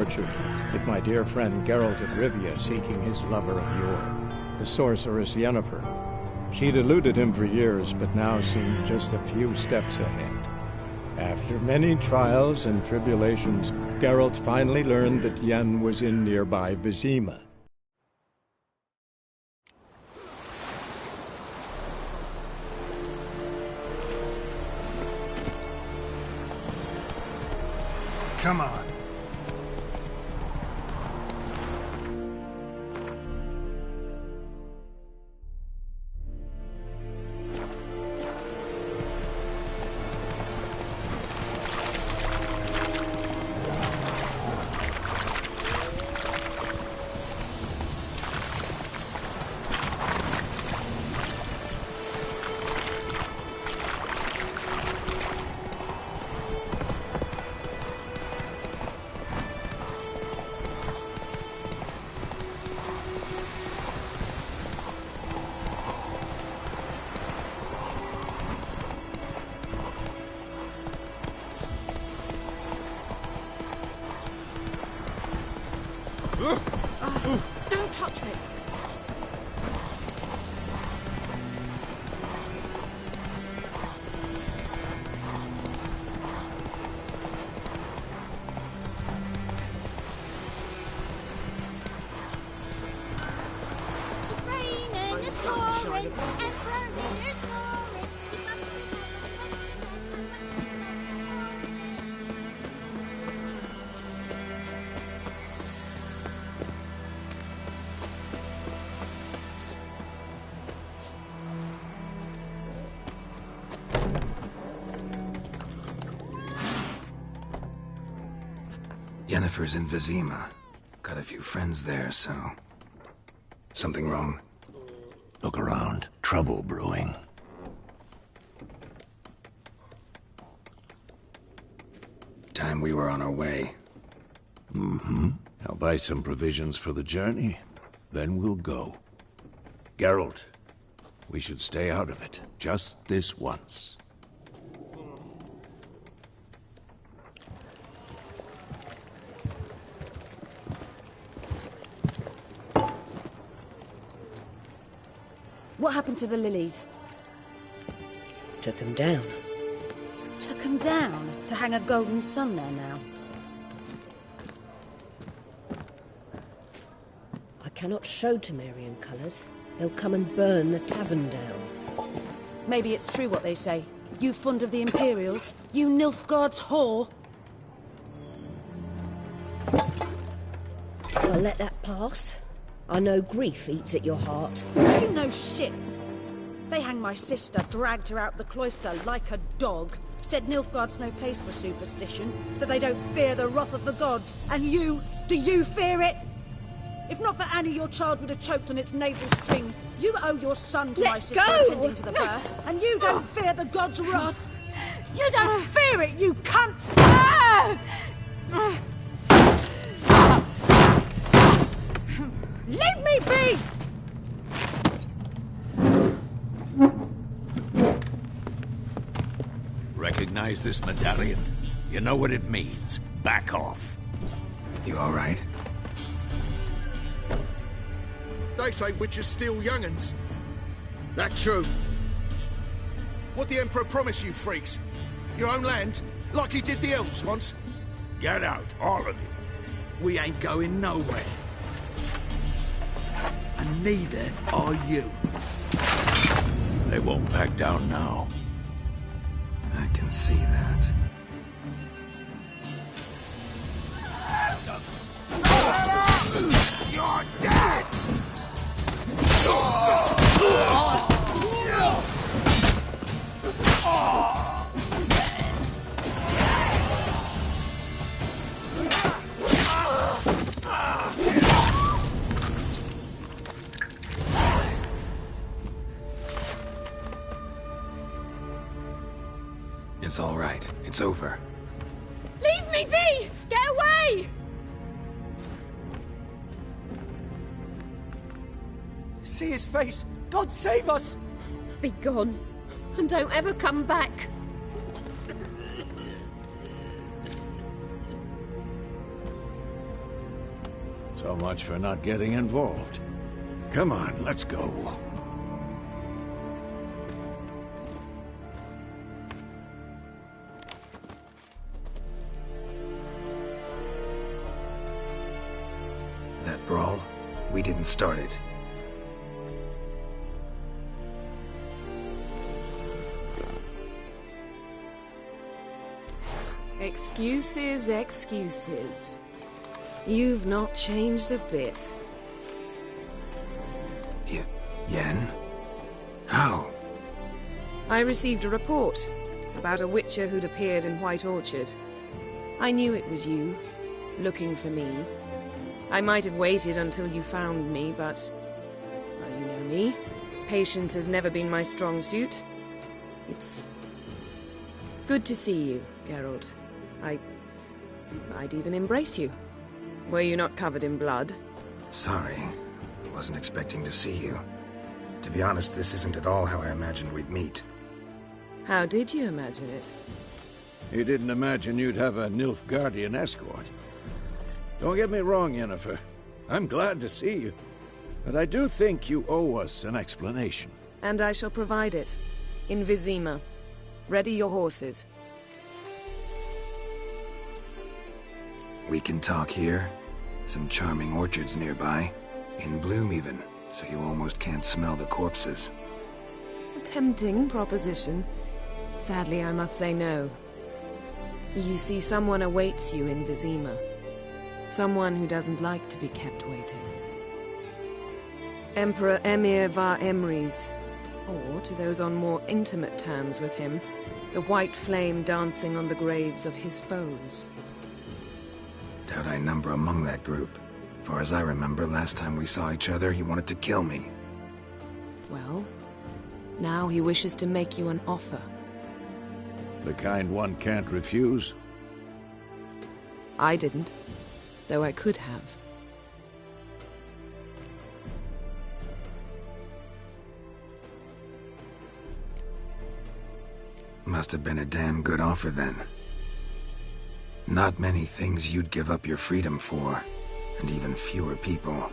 orchard, with my dear friend Geralt of Rivia seeking his lover of yore, the sorceress Yennefer. She'd eluded him for years, but now seemed just a few steps ahead. After many trials and tribulations, Geralt finally learned that Yen was in nearby Vizima. Come on. Don't touch me! It's raining, it's pouring, Emperor here's snoring. Yennefer's in Vizima. Got a few friends there, so... Something wrong? Look around. Trouble brewing. Time we were on our way. I'll buy some provisions for the journey. Then we'll go. Geralt, we should stay out of it. Just this once. What happened to the lilies? Took him down. Took 'em down to hang a golden sun there now. I cannot show Temerian colours. They'll come and burn the tavern down. Maybe it's true what they say. You fond of the Imperials? You Nilfgaard's whore? I'll let that pass. I know grief eats at your heart. You know shit. They hanged my sister, dragged her out the cloister like a dog. Said Nilfgaard's no place for superstition, that they don't fear the wrath of the gods. And you, do you fear it? If not for Annie, your child would have choked on its navel string. You owe your son to my sister attending to the birth, and you don't fear the gods' wrath. You don't fear it, you cunt! Leave me be! Recognize this medallion? You know what it means. Back off. You all right? They say witches steal young'uns. That true? What the Emperor promised you freaks? Your own land? Like he did the elves once? Get out, all of you. We ain't going nowhere. And neither are you. They won't back down now. I can see that. You're dead! It's all right. It's over. Leave me be! Get away! See his face! God save us! Be gone, and don't ever come back. So much for not getting involved. Come on, let's go. That brawl, we didn't start it. Excuses, excuses. You've not changed a bit. Yen? How? I received a report about a witcher who'd appeared in White Orchard. I knew it was you, looking for me. I might have waited until you found me, but... well, you know me. Patience has never been my strong suit. It's... good to see you, Geralt. I'd even embrace you. Were you not covered in blood? Sorry. Wasn't expecting to see you. To be honest, this isn't at all how I imagined we'd meet. How did you imagine it? You didn't imagine you'd have a Nilfgaardian escort. Don't get me wrong, Yennefer. I'm glad to see you. But I do think you owe us an explanation. And I shall provide it. In Vizima. Ready your horses. We can talk here. Some charming orchards nearby. In bloom even, so you almost can't smell the corpses. A tempting proposition. Sadly, I must say no. You see, someone awaits you in Vizima. Someone who doesn't like to be kept waiting. Emperor Emir var Emrys, or to those on more intimate terms with him, the white flame dancing on the graves of his foes. Doubt I number among that group. Far as I remember, last time we saw each other, he wanted to kill me. Well, now he wishes to make you an offer. The kind one can't refuse? I didn't, though I could have. Must have been a damn good offer then. Not many things you'd give up your freedom for, and even fewer people.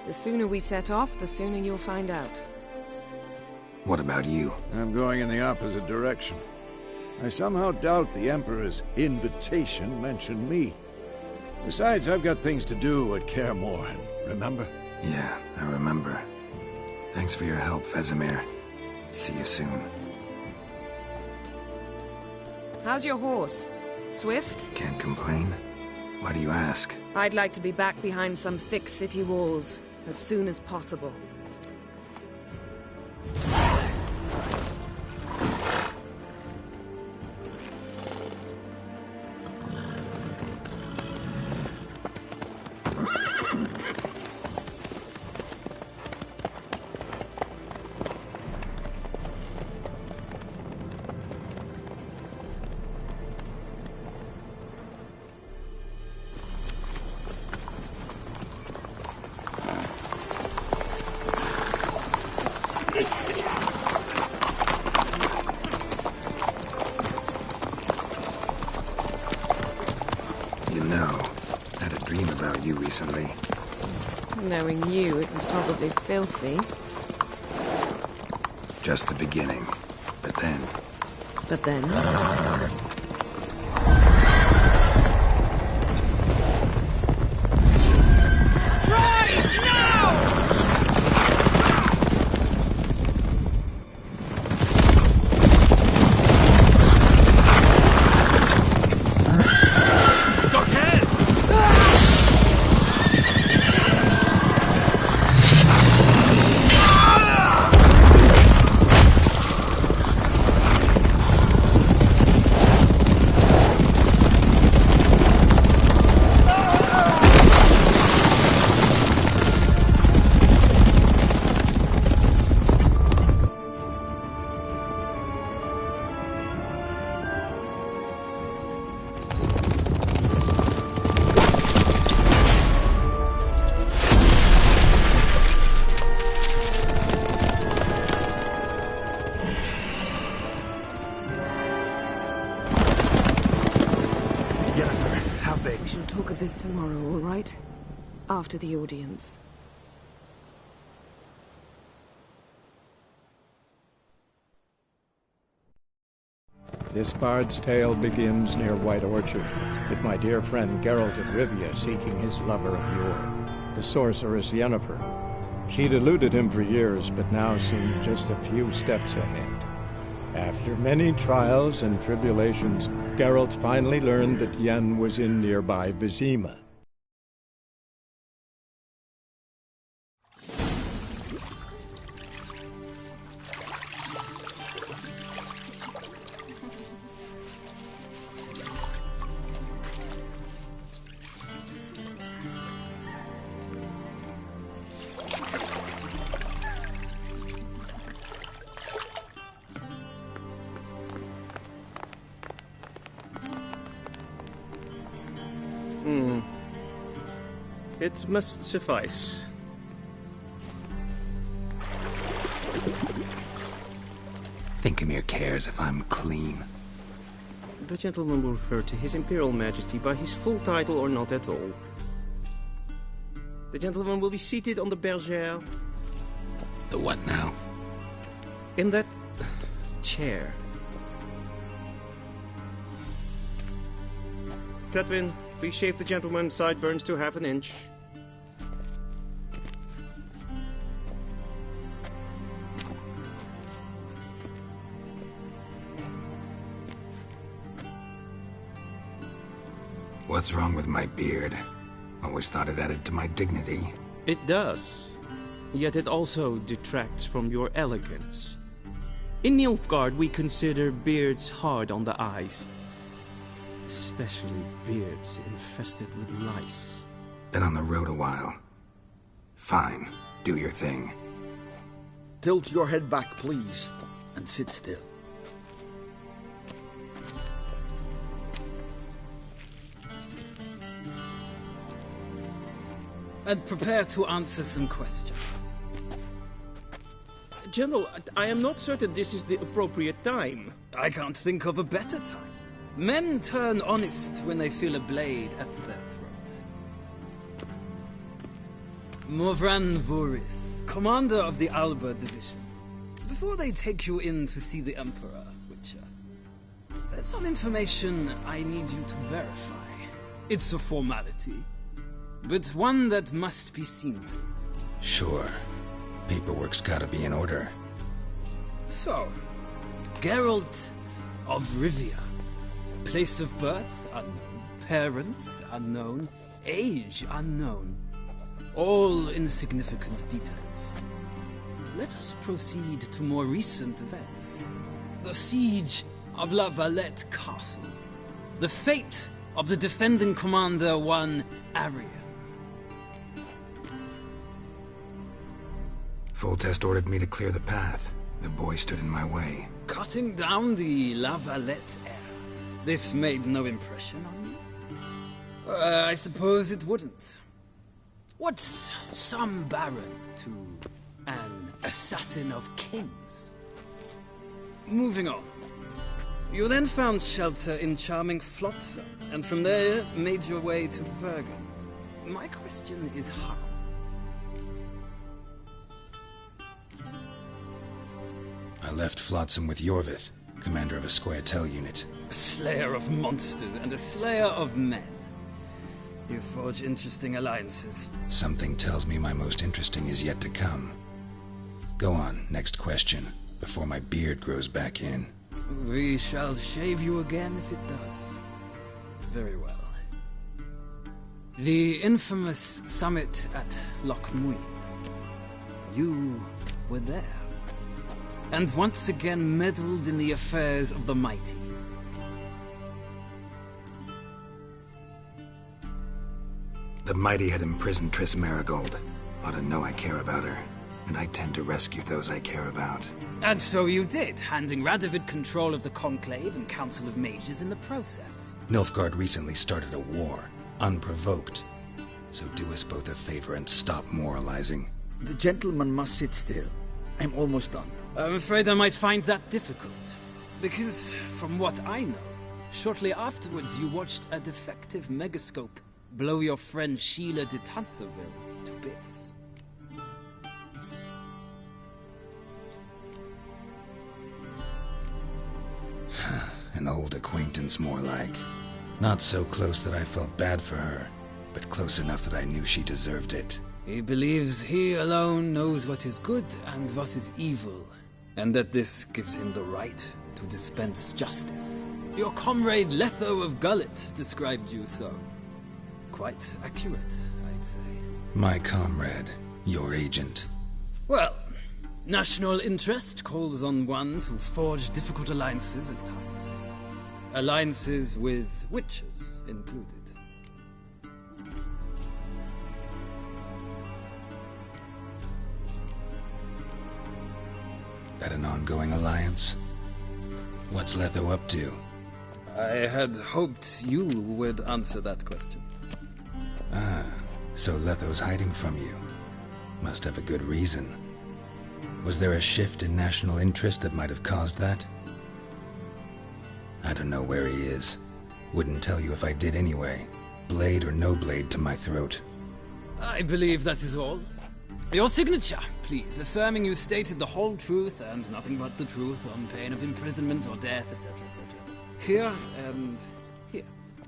The sooner we set off, the sooner you'll find out. What about you? I'm going in the opposite direction. I somehow doubt the Emperor's invitation mentioned me. Besides, I've got things to do at Kaer Morhen, remember? Yeah, I remember. Thanks for your help, Vesemir. See you soon. How's your horse? Swift? Can't complain. Why do you ask? I'd like to be back behind some thick city walls as soon as possible. You know, I had a dream about you recently. Knowing you, it was probably filthy. Just the beginning. But then... But then... talk of this tomorrow, all right? After the audience. This bard's tale begins near White Orchard, with my dear friend Geralt of Rivia seeking his lover of yore, the sorceress Yennefer. She'd eluded him for years, but now seemed just a few steps ahead. After many trials and tribulations, Geralt finally learned that Yen was in nearby Vizima. It must suffice. Thinkamere cares if I'm clean. The gentleman will refer to His Imperial Majesty by his full title or not at all. The gentleman will be seated on the bergère. The what now? In that chair. Catwin, please shave the gentleman's sideburns to half an inch. What's wrong with my beard? Always thought it added to my dignity. It does. Yet it also detracts from your elegance. In Nilfgaard, we consider beards hard on the eyes. Especially beards infested with lice. Been on the road a while. Fine, do your thing. Tilt your head back, please, and sit still. And prepare to answer some questions. General, I am not certain this is the appropriate time. I can't think of a better time. Men turn honest when they feel a blade at their throat. Morvran Voris, commander of the Alba Division. Before they take you in to see the Emperor, Witcher, there's some information I need you to verify. It's a formality, but one that must be seen to. Sure. Paperwork's gotta be in order. So, Geralt of Rivia. Place of birth unknown. Parents unknown. Age unknown. All insignificant details. Let us proceed to more recent events. The siege of La Valette Castle. The fate of the defending commander, one Arian. Foltest ordered me to clear the path. The boy stood in my way. Cutting down the La Valette heir. This made no impression on you? I suppose it wouldn't. What's some baron to an assassin of kings? Moving on. You then found shelter in charming Flotsam, and from there made your way to Vergen. My question is how? I left Flotsam with Yorvith, commander of a Squaretel unit. A slayer of monsters and a slayer of men. You forge interesting alliances. Something tells me my most interesting is yet to come. Go on, next question, before my beard grows back in. We shall shave you again if it does. Very well. The infamous summit at Loch Muin. You were there. And once again meddled in the affairs of the mighty. The mighty had imprisoned Triss Marigold. Ought to know I care about her. And I tend to rescue those I care about. And so you did, handing Radovid control of the Conclave and Council of Mages in the process. Nilfgaard recently started a war, unprovoked. So do us both a favor and stop moralizing. The gentleman must sit still. I'm almost done. I'm afraid I might find that difficult. Because, from what I know, shortly afterwards you watched a defective megascope blow your friend Sheila de Tanserville to bits. An old acquaintance, more like. Not so close that I felt bad for her, but close enough that I knew she deserved it. He believes he alone knows what is good and what is evil, and that this gives him the right to dispense justice. Your comrade Letho of Gullet described you so. Quite accurate, I'd say. My comrade, your agent. Well, national interest calls on one to forge difficult alliances at times. Alliances with witches included. That an ongoing alliance? What's Letho up to? I had hoped you would answer that question. Ah, so Letho's hiding from you. Must have a good reason. Was there a shift in national interest that might have caused that? I don't know where he is. Wouldn't tell you if I did anyway. Blade or no blade to my throat. I believe that is all. Your signature, please, affirming you stated the whole truth and nothing but the truth on pain of imprisonment or death, etc., etc. Here and here.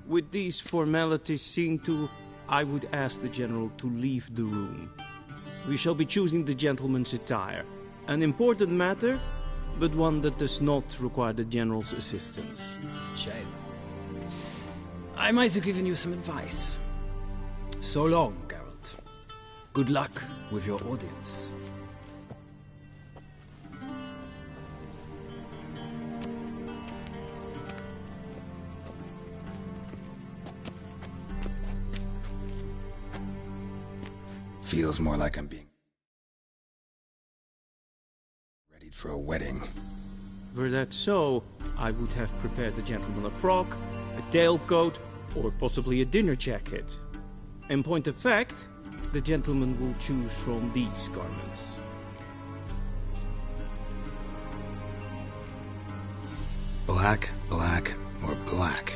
With these formalities seen to, I would ask the General to leave the room. We shall be choosing the gentleman's attire. An important matter, but one that does not require the General's assistance. Shame. I might have given you some advice. So long, Geralt. Good luck with your audience. Feels more like I'm being ready for a wedding. Were that so, I would have prepared the gentleman a frock, a tailcoat, or possibly a dinner jacket. In point of fact, the gentleman will choose from these garments. Black, black, or black?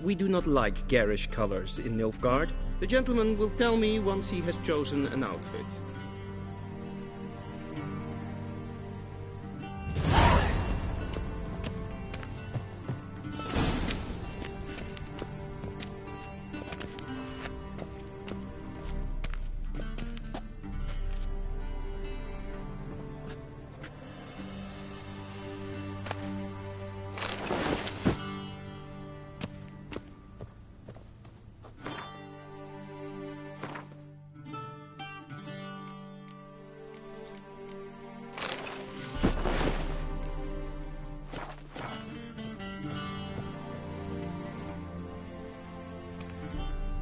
We do not like garish colors in Nilfgaard. The gentleman will tell me once he has chosen an outfit.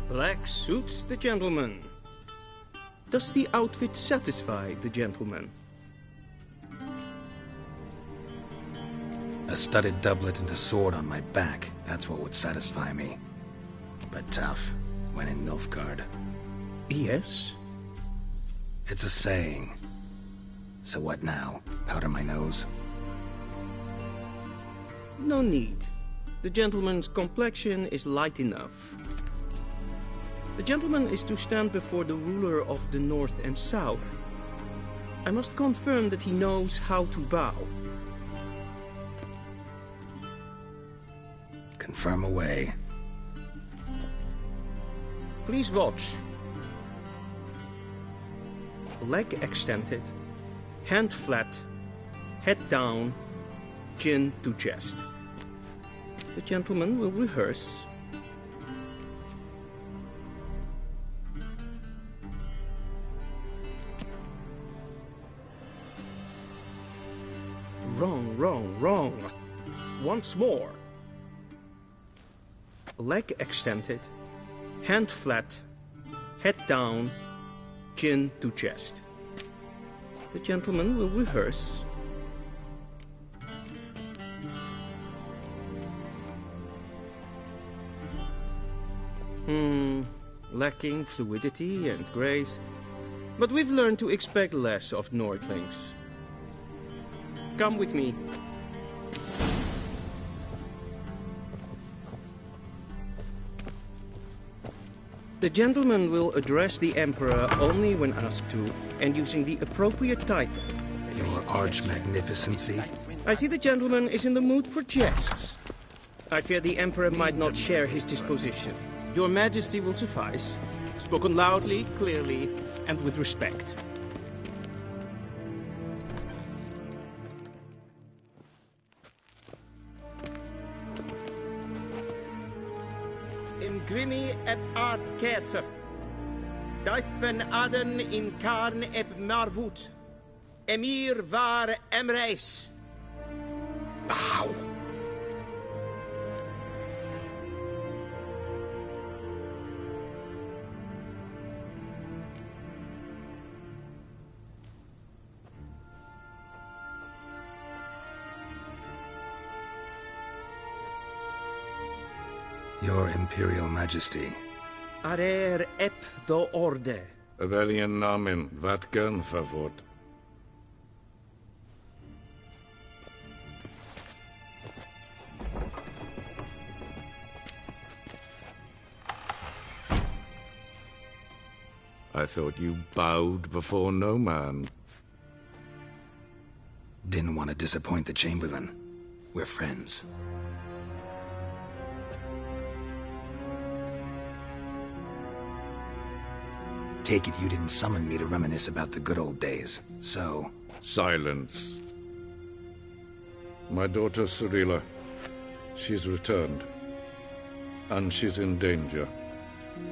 Black suits the gentleman. Does the outfit satisfy the gentleman? A studded doublet and a sword on my back, that's what would satisfy me. But tough, when in Nilfgaard. Yes? It's a saying. So what now? Powder my nose? No need. The gentleman's complexion is light enough. The gentleman is to stand before the ruler of the North and South. I must confirm that he knows how to bow. Confirm away. Please watch. Leg extended, hand flat, head down, chin to chest. The gentleman will rehearse. Wrong, wrong, wrong. Once more. Leg extended, hand flat, head down, chin to chest. The gentleman will rehearse. Lacking fluidity and grace. But we've learned to expect less of Nordlings. Come with me. The gentleman will address the Emperor only when asked to, and using the appropriate title. Your Arch-Magnificency? I see the gentleman is in the mood for jests. I fear the Emperor might not share his disposition. Your Majesty will suffice. Spoken loudly, clearly, and with respect. In grimi et art ketzer. Daifen aden in karn eb marvut. Emir var emreis. Bow. Your Imperial Majesty. Arer ep the orde. Welchen Namen, wat gern favort? I thought you bowed before no man. Didn't want to disappoint the Chamberlain. We're friends. Take it you didn't summon me to reminisce about the good old days, so... Silence. My daughter Cyrilla, she's returned. And she's in danger.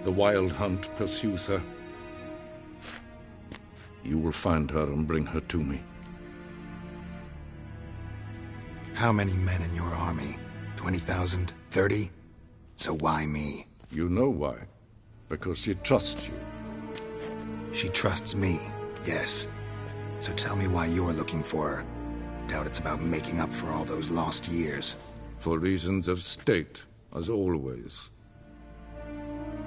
The Wild Hunt pursues her. You will find her and bring her to me. How many men in your army? 20,000? 30? So why me? You know why. Because she trusts you. She trusts me, yes. So tell me why you're looking for her. Doubt it's about making up for all those lost years. For reasons of state, as always.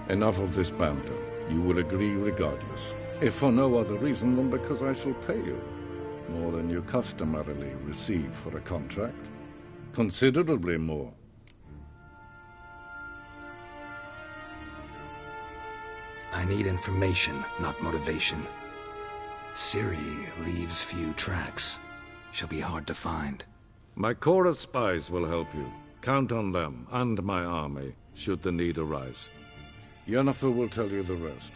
Enough of this banter. You will agree regardless. If for no other reason than because I shall pay you. More than you customarily receive for a contract. Considerably more. I need information, not motivation. Ciri leaves few tracks. She'll be hard to find. My corps of spies will help you. Count on them, and my army, should the need arise. Yennefer will tell you the rest.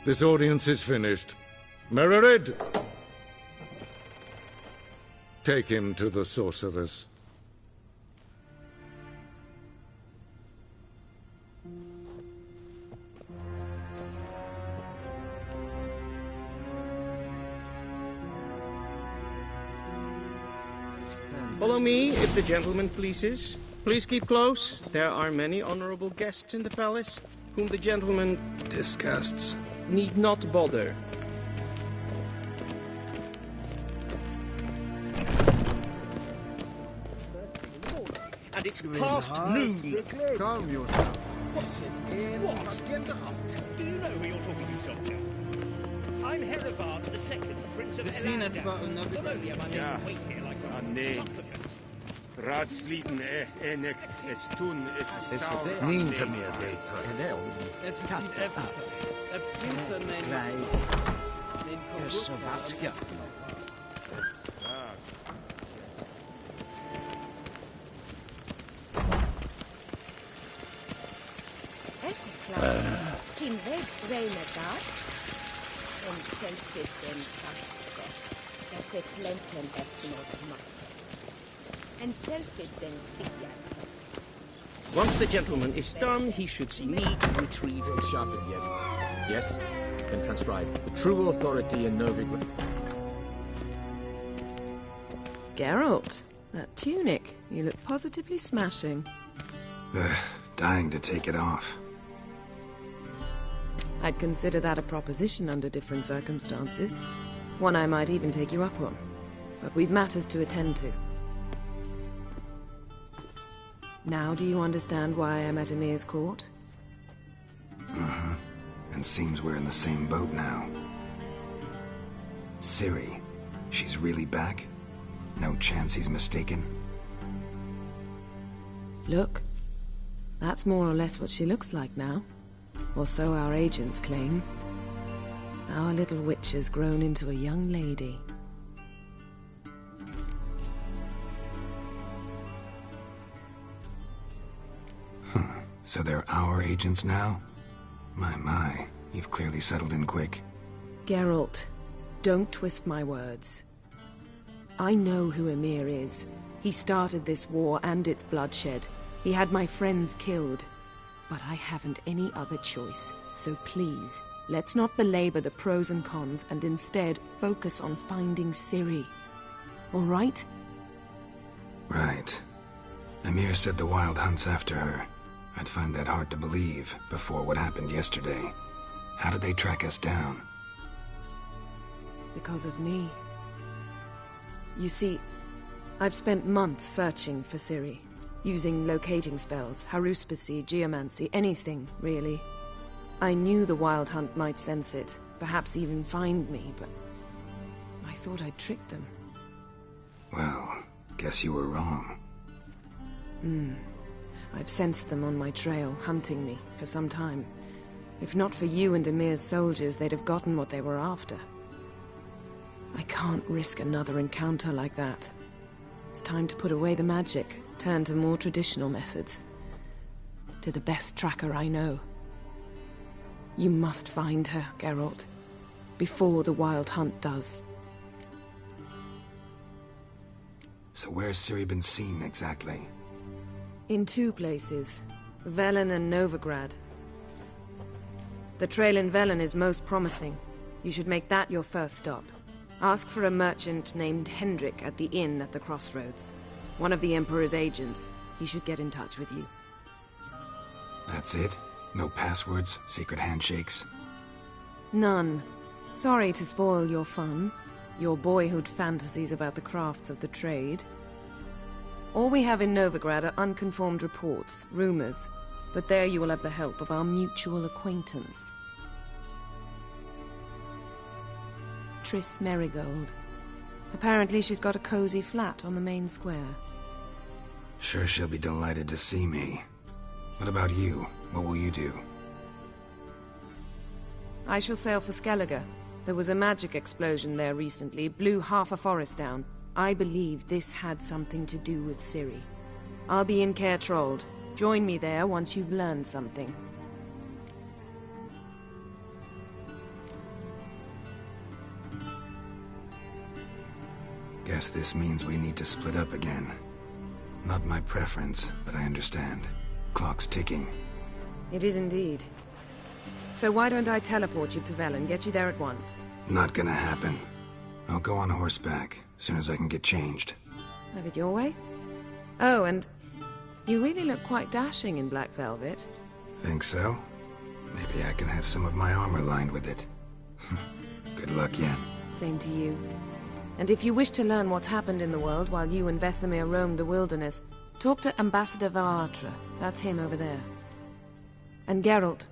This audience is finished. Mererid! Take him to the sorceress. Follow me, if the gentleman pleases. Please keep close. There are many honorable guests in the palace, whom the gentleman... disgusts. ...need not bother. And it's past noon. Calm yourself. What? Do you know who you're talking to, soldier? I'm Herivard II, Prince of Elandar. Not only am I made to wait here like some supplicant. Radslieden enigt es tun es sauer. Niente meer data. Es sieht et finser nen Es klar. Kim weg reine da. En selfie den kaffe. Das se plenten efter mat. And selfie then Sigya. Once the gentleman is done, he should see me to retrieve... Sharpened yet. Yes? Then transcribe. The true authority in Novigrad. Geralt, that tunic. You look positively smashing. Dying to take it off. I'd consider that a proposition under different circumstances. One I might even take you up on. But we've matters to attend to. Now do you understand why I'm at Emir's court? Uh-huh. And seems we're in the same boat now. Ciri, she's really back? No chance he's mistaken? Look. That's more or less what she looks like now. Or so our agents claim. Our little witch has grown into a young lady. So they're our agents now? My, you've clearly settled in quick. Geralt, don't twist my words. I know who Emir is. He started this war and its bloodshed. He had my friends killed. But I haven't any other choice. So please, let's not belabor the pros and cons and instead focus on finding Ciri. All right? Right. Emir said the Wild Hunt's after her. I'd find that hard to believe before what happened yesterday. How did they track us down? Because of me. You see, I've spent months searching for Ciri, using locating spells, haruspicy, geomancy, anything, really. I knew the Wild Hunt might sense it, perhaps even find me, but I thought I'd tricked them. Well, guess you were wrong. I've sensed them on my trail, hunting me, for some time. If not for you and Emir's soldiers, they'd have gotten what they were after. I can't risk another encounter like that. It's time to put away the magic, turn to more traditional methods. To the best tracker I know. You must find her, Geralt. Before the Wild Hunt does. So where's Ciri been seen, exactly? In 2 places. Velen and Novigrad. The trail in Velen is most promising. You should make that your first stop. Ask for a merchant named Hendrik at the inn at the crossroads. One of the Emperor's agents. He should get in touch with you. That's it? No passwords, secret handshakes? None. Sorry to spoil your fun. Your boyhood fantasies about the crafts of the trade. All we have in Novigrad are unconfirmed reports, rumors. But there you will have the help of our mutual acquaintance. Triss Merigold. Apparently she's got a cozy flat on the main square. Sure she'll be delighted to see me. What about you? What will you do? I shall sail for Skellige. There was a magic explosion there recently, blew half a forest down. I believe this had something to do with Ciri. I'll be in Caer Trolde. Join me there once you've learned something. Guess this means we need to split up again. Not my preference, but I understand. Clock's ticking. It is indeed. So why don't I teleport you to Velen, get you there at once? Not gonna happen. I'll go on horseback, as soon as I can get changed. Have it your way? Oh, and you really look quite dashing in black velvet. Think so? Maybe I can have some of my armor lined with it. Good luck, Yen. Same to you. And if you wish to learn what's happened in the world while you and Vesemir roamed the wilderness, talk to Ambassador Varatra. That's him over there. And Geralt,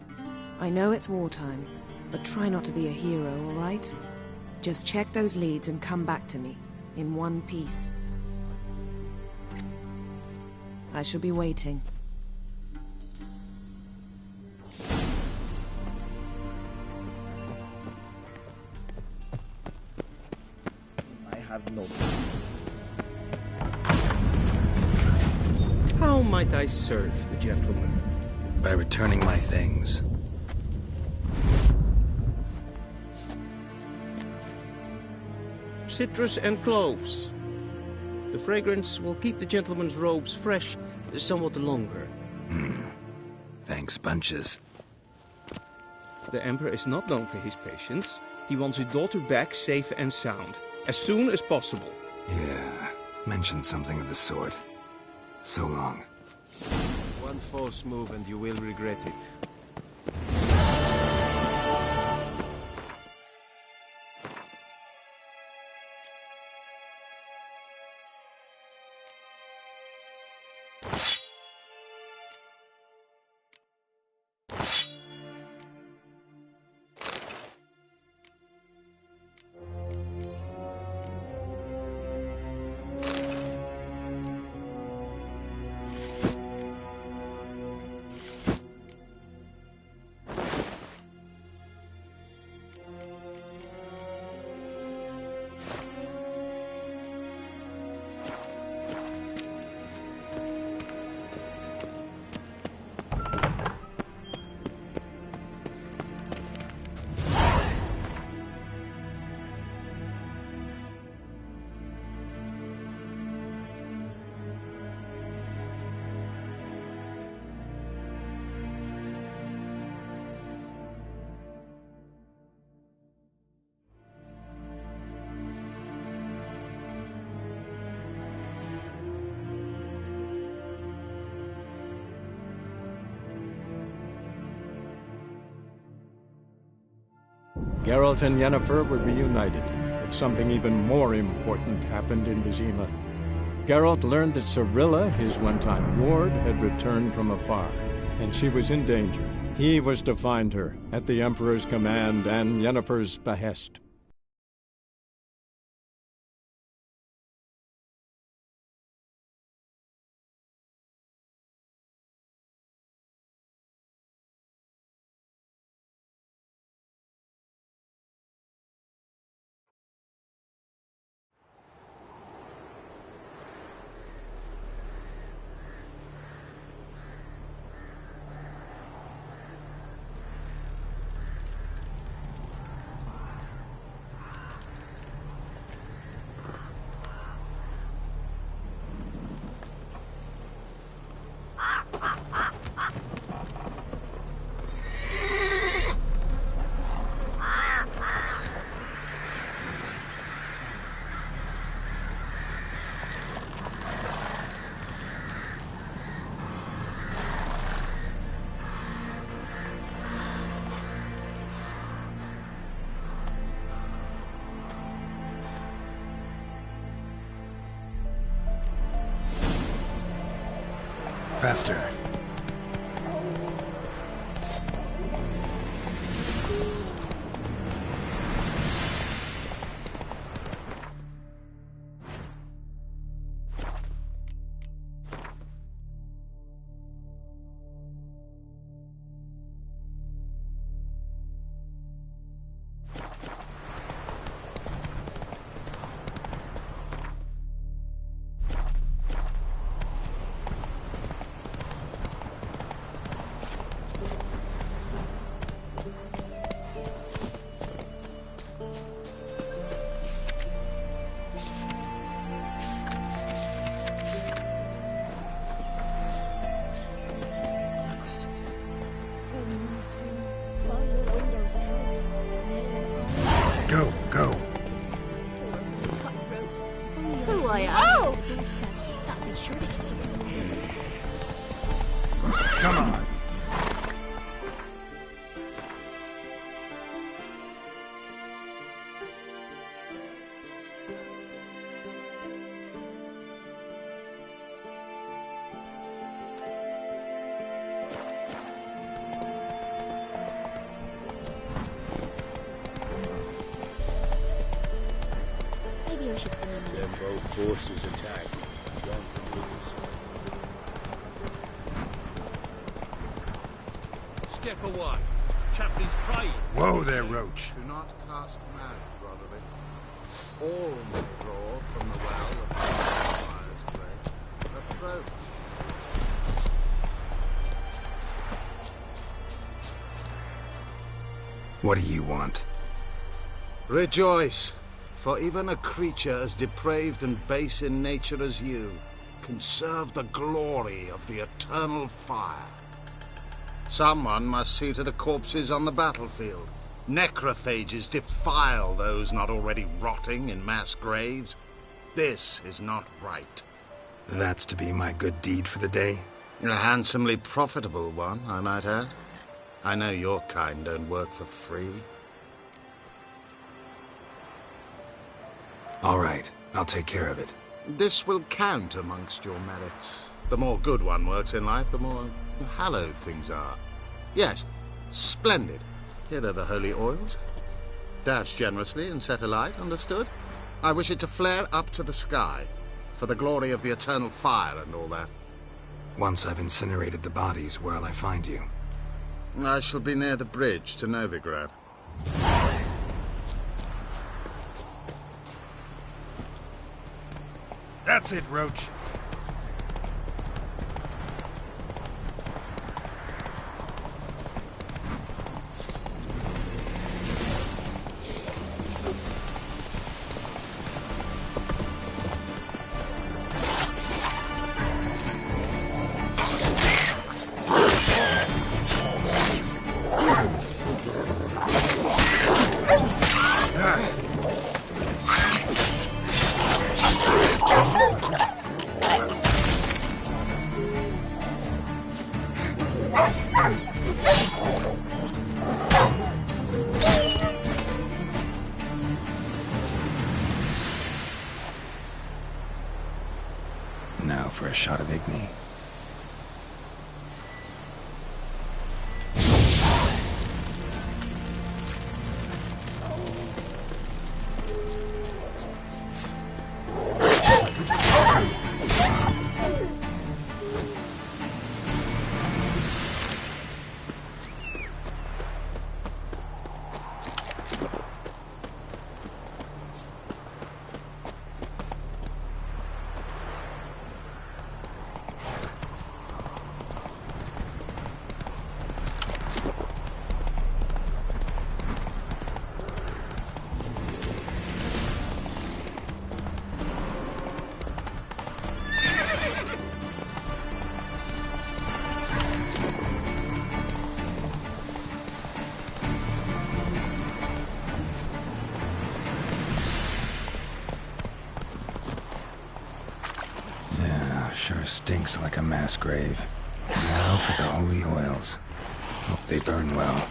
I know it's wartime, but try not to be a hero, all right? Just check those leads and come back to me, in one piece. I shall be waiting. I have no... How might I serve the gentleman? By returning my things. Citrus and cloves. The fragrance will keep the gentleman's robes fresh somewhat longer. Thanks, bunches. The Emperor is not known for his patience. He wants his daughter back safe and sound, as soon as possible. Yeah, mentioned something of the sort. So long. One false move and you will regret it. Geralt and Yennefer were reunited, but something even more important happened in Vizima. Geralt learned that Cirilla, his one-time ward, had returned from afar, and she was in danger. He was to find her, at the Emperor's command and Yennefer's behest. Faster. Go, go. Who I am? Oh! Come on. Maybe I should say that. Then both forces attack. One from either side. Step away. Captain's praying. Whoa there, Roach. Do not cast mad, brotherly. All may draw from the well of fire's grave. Approach. What do you want? Rejoice, for even a creature as depraved and base in nature as you can serve the glory of the eternal fire. Someone must see to the corpses on the battlefield. Necrophages defile those not already rotting in mass graves. This is not right. That's to be my good deed for the day? A handsomely profitable one, I might add. I know your kind don't work for free. All right, I'll take care of it. This will count amongst your merits. The more good one works in life, the more hallowed things are. Yes, splendid. Here are the holy oils. Dash generously and set alight, understood? I wish it to flare up to the sky, for the glory of the eternal fire and all that. Once I've incinerated the bodies, where'll I find you? I shall be near the bridge to Novigrad. That's it, Roach. a shot of Igni. Sure stinks like a mass grave. Now for the holy oils. Hope they burn well.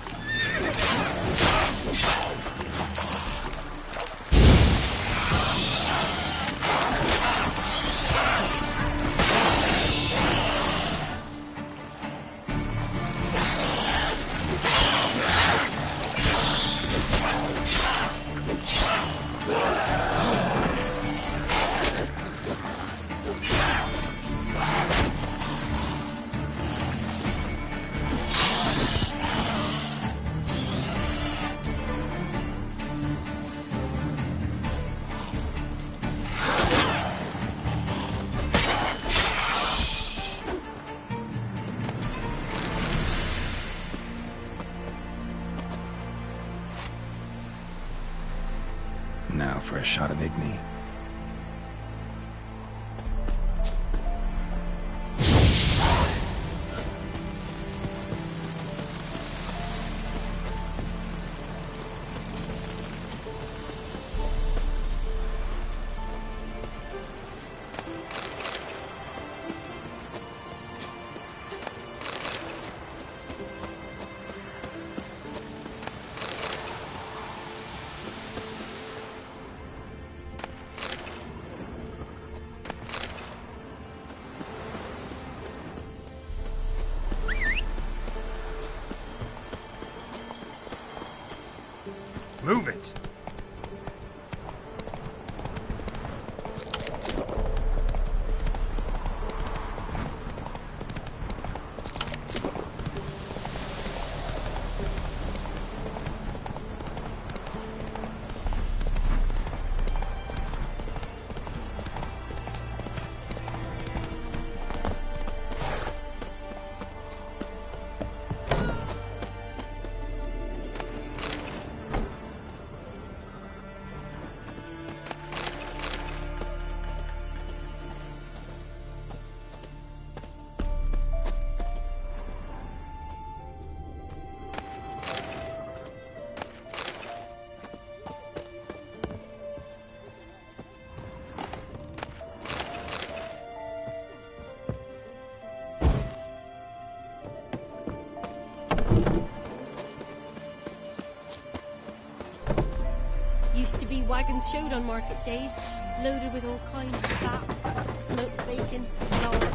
Now for a shot of Igni. Move it! Used to be wagons showed on market days, loaded with all kinds of fat, smoked bacon, lard.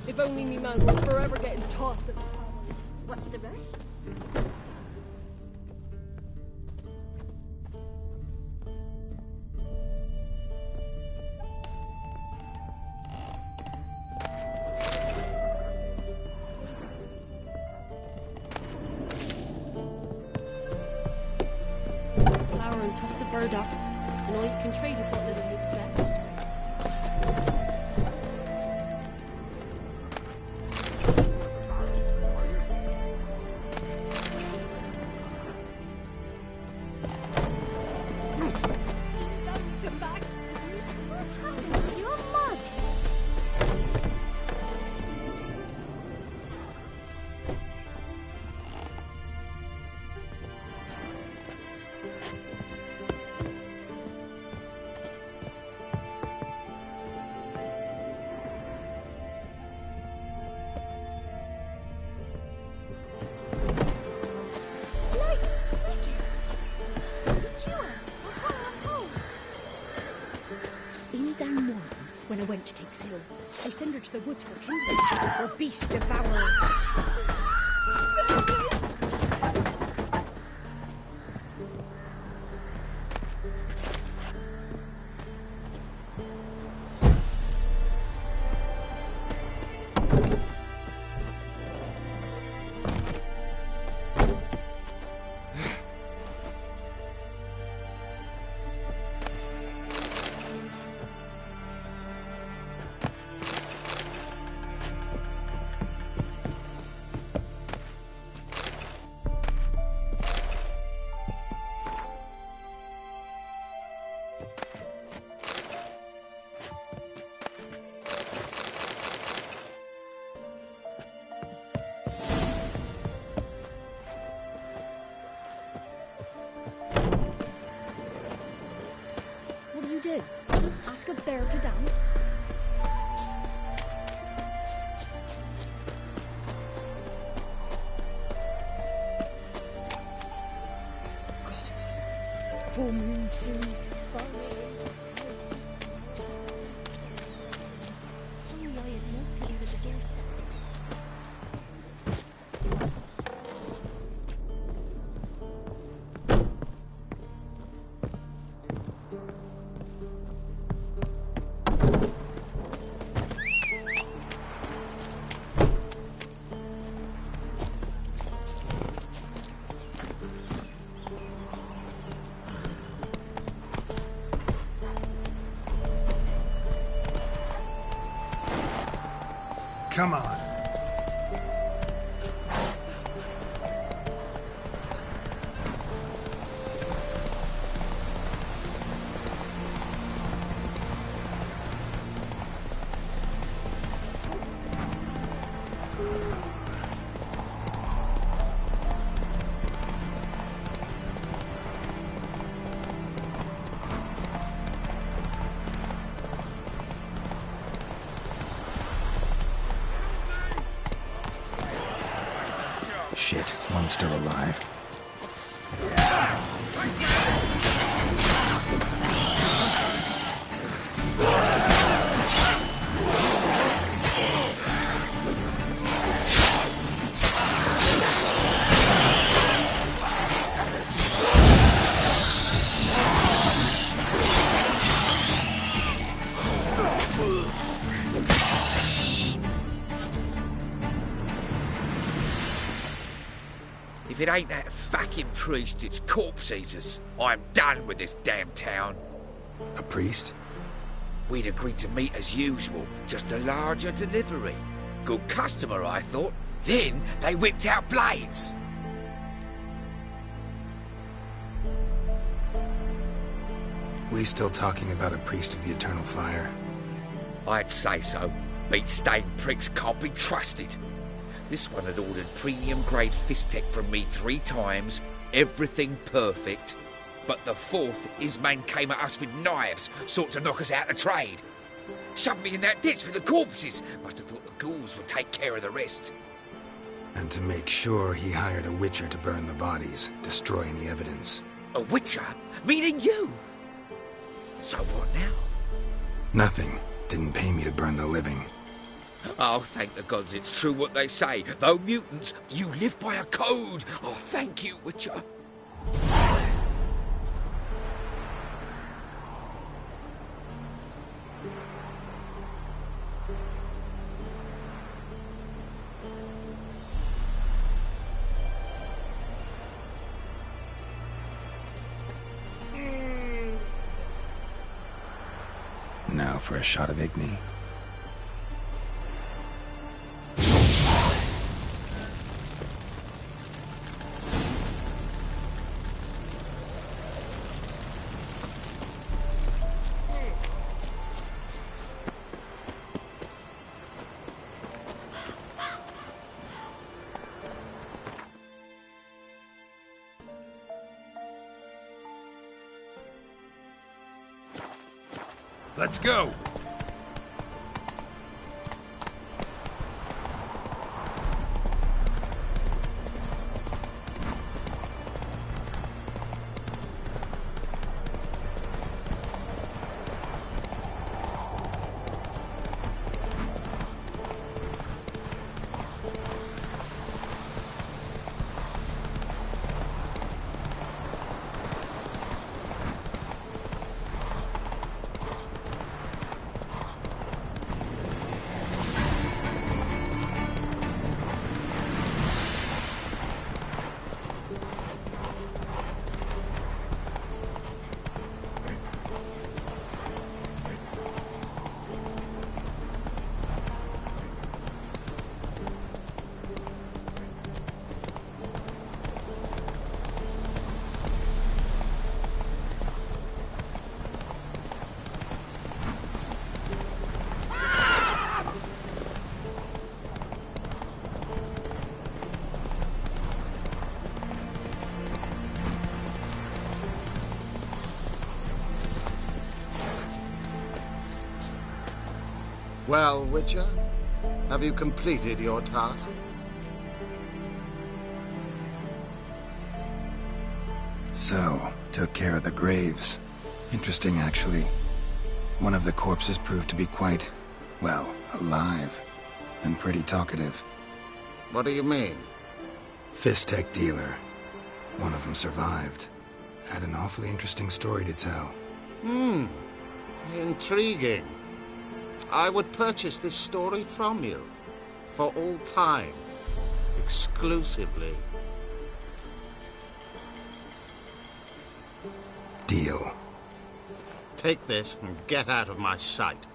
If only me man was forever getting tossed at the power. What's the rush? Flour and tufts of burdock, and all you can trade is what little heaps left. when a wench takes ill. They send her to the woods for kindling, or beast devourer. Do? Ask a bear to dance? Gods, full moon soon. Only I had milk to leave at the doorstep. Come on. Shit, one's still alive. If it ain't that fucking priest, it's corpse eaters. I'm done with this damn town. A priest? We'd agreed to meet as usual, just a larger delivery. Good customer, I thought. Then they whipped out blades. We still talking about a priest of the eternal fire? I'd say so. Beat-stained pricks can't be trusted. This one had ordered premium-grade fisstech from me 3 times, everything perfect. But the 4th, his man came at us with knives, sought to knock us out of trade. Shoved me in that ditch with the corpses. Must have thought the ghouls would take care of the rest. And to make sure, he hired a witcher to burn the bodies, destroy any evidence. A witcher? Meaning you? So what now? Nothing. Didn't pay me to burn the living. Oh, thank the gods it's true what they say. Though mutants, you live by a code. Oh, thank you, Witcher. Now for a shot of Igni. Let's go! Well, Witcher, have you completed your task? So, took care of the graves. Interesting, actually. One of the corpses proved to be quite, well, alive. And pretty talkative. What do you mean? Fistech dealer. One of them survived. Had an awfully interesting story to tell. Intriguing. I would purchase this story from you. For all time. Exclusively. Deal. Take this and get out of my sight.